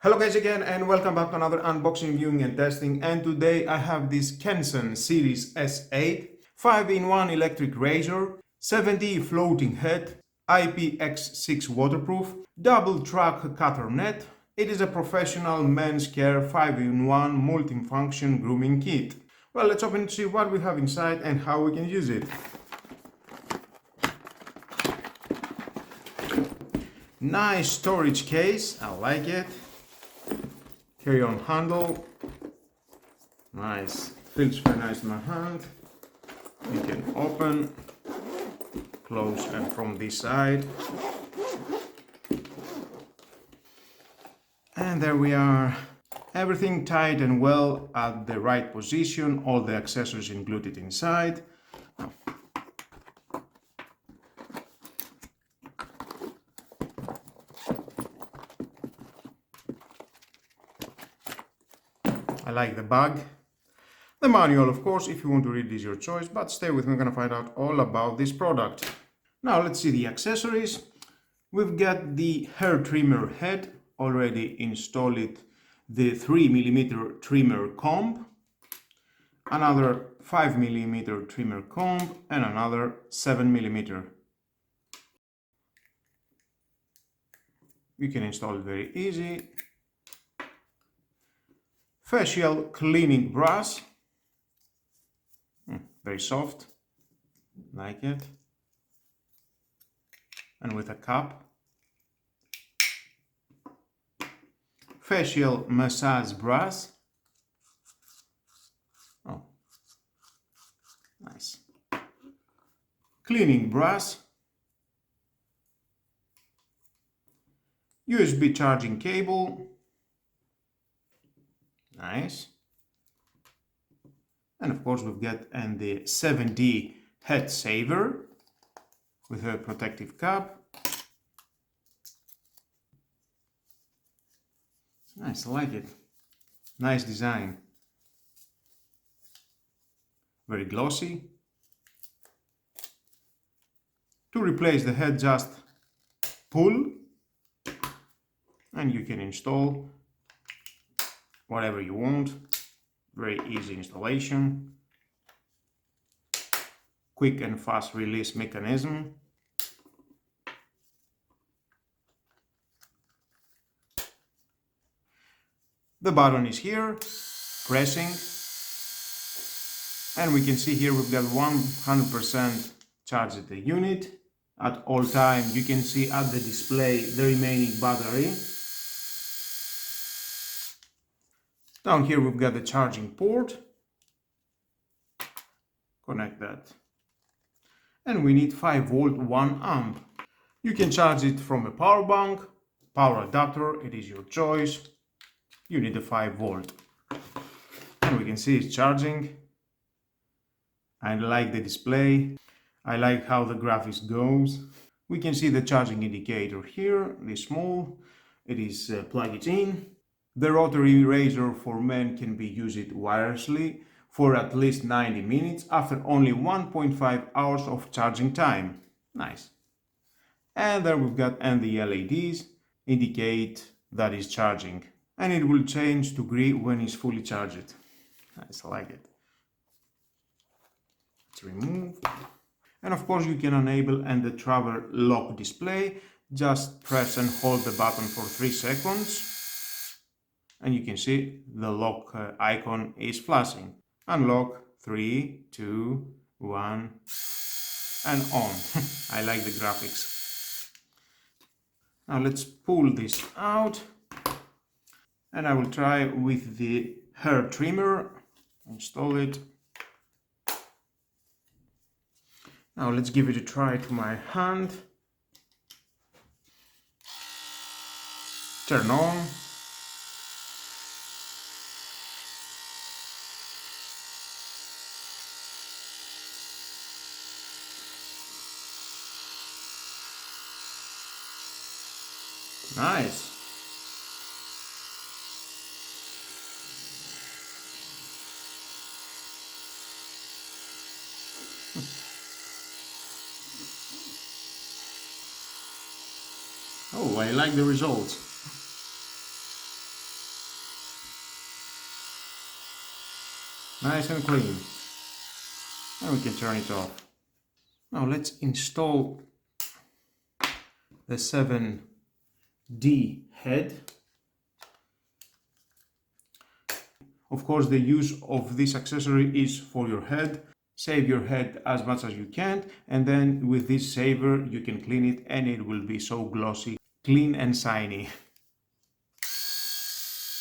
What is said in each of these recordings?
Hello guys again and welcome back to another unboxing, viewing and testing, and today I have this Kensen Series S8 5-in-1 electric razor, 7D floating head, IPX6 waterproof, double track cutter net. It is a professional men's care 5-in-1 multi-function grooming kit. Well, let's open to see what we have inside and how we can use it. Nice storage case, I like it. Carry-on handle, nice, feels very nice in my hand. You can open, close, and from this side. And there we are. Everything tight and well at the right position, all the accessories included inside. I like the bag. The manual, of course, if you want to read, is your choice, but stay with me, I'm going to find out all about this product. Now let's see the accessories. We've got the hair trimmer head, already installed the 3mm trimmer comb, another 5mm trimmer comb, and another 7mm. You can install it very easy. Facial cleaning brush, very soft, like it, and with a cap. Facial massage brush, oh, nice. Cleaning brush, USB charging cable, nice. And of course we've got the 7D head saver with a protective cap. Nice, I like it. Nice design. Very glossy. To replace the head, just pull and you can install whatever you want. Very easy installation. Quick and fast release mechanism. The button is here, pressing, and we can see here we've got 100% charged at the unit. At all times you can see at the display the remaining battery. Down here we've got the charging port. Connect that. And we need 5V 1 amp. You can charge it from a power bank, power adapter, it is your choice. You need a 5V. And we can see it's charging. I like the display. I like how the graphics goes. We can see the charging indicator here, this small. It is plug it in. The Rotary razor for men can be used wirelessly for at least 90 minutes after only 1.5 hours of charging time. Nice. And there we've got, and the LEDs indicate that it's charging. And it will change to green when it's fully charged. Nice, I like it. Let's remove. And of course you can enable and the travel lock display. Just press and hold the button for 3 seconds. And you can see the lock icon is flashing. Unlock, 3, 2, 1, and on. I like the graphics. Now let's pull this out. And I will try with the hair trimmer. Install it. Now let's give it a try to my hand. Turn on. Nice. Oh, I like the results. Nice and clean. And we can turn it off. Now let's install the 7D head. Of course, the use of this accessory is for your head. Save your head as much as you can, and then with this saver you can clean it and it will be so glossy, clean and shiny.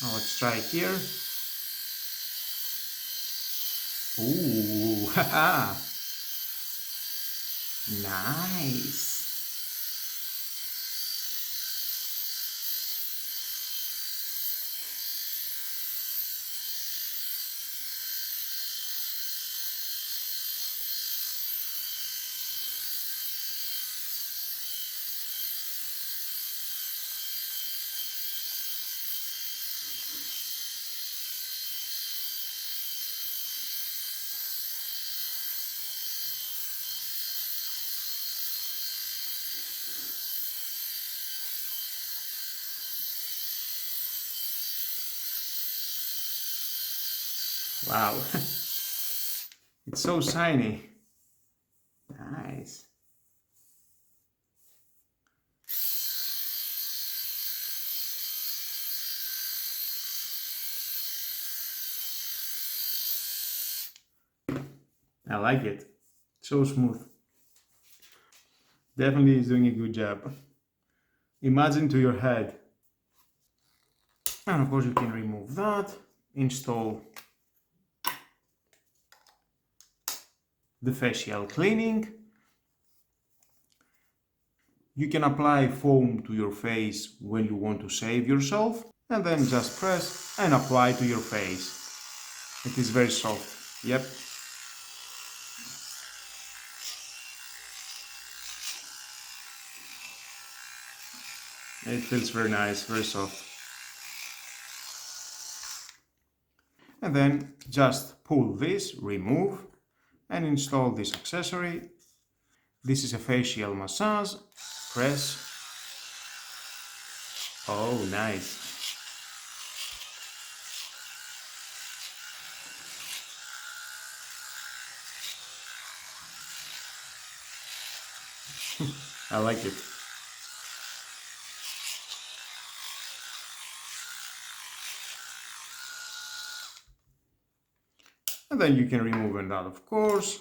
Now let's try here. Ooh, haha! Nice! Wow, it's so shiny. Nice. I like it. So smooth. Definitely is doing a good job. Imagine to your head. And of course you can remove that. Install the facial cleaning. You can apply foam to your face when you want to save yourself, and then just press and apply to your face. It is very soft. Yep. It feels very nice, very soft. And then just pull this, remove, and install this accessory. This is a facial massage. Press. Oh, nice. I like it. And then you can remove that, of course.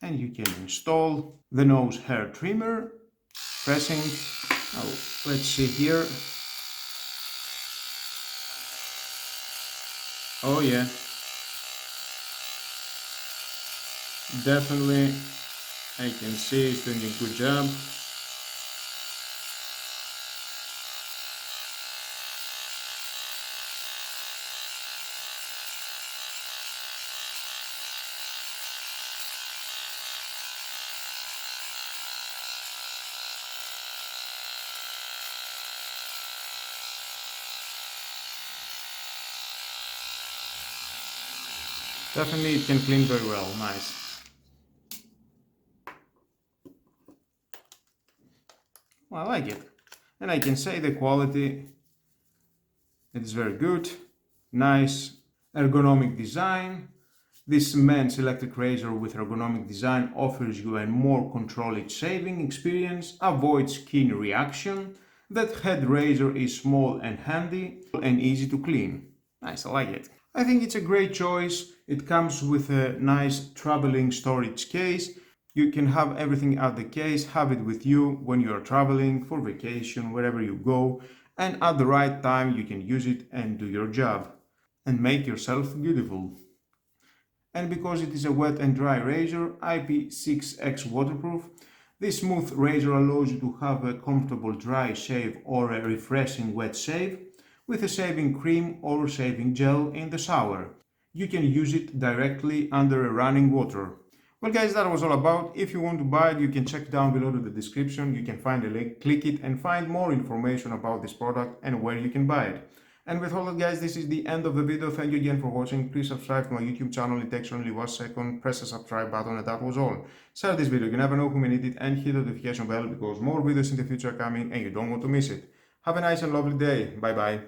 And you can install the nose hair trimmer. Pressing. Oh, let's see here. Oh yeah. Definitely, I can see it's doing a good job. Definitely it can clean very well, nice. Well, I like it. And I can say the quality, it is very good, nice ergonomic design. This men's electric razor with ergonomic design offers you a more controlled shaving experience, avoids skin reaction. That head razor is small and handy and easy to clean. Nice, I like it. I think it's a great choice. It comes with a nice traveling storage case. You can have everything at the case, have it with you when you are traveling, for vacation, wherever you go, and at the right time you can use it and do your job and make yourself beautiful. And because it is a wet and dry razor, IP6X waterproof, this smooth razor allows you to have a comfortable dry shave or a refreshing wet shave with a shaving cream or shaving gel in the shower. You can use it directly under running water. Well guys, that was all about. If you want to buy it, you can check down below to the description. You can find a link, click it and find more information about this product and where you can buy it. And with all that guys, this is the end of the video. Thank you again for watching. Please subscribe to my YouTube channel. It takes only 1 second. Press the subscribe button and that was all. Share this video, you never know who may need it, and hit the notification bell because more videos in the future are coming and you don't want to miss it. Have a nice and lovely day. Bye bye.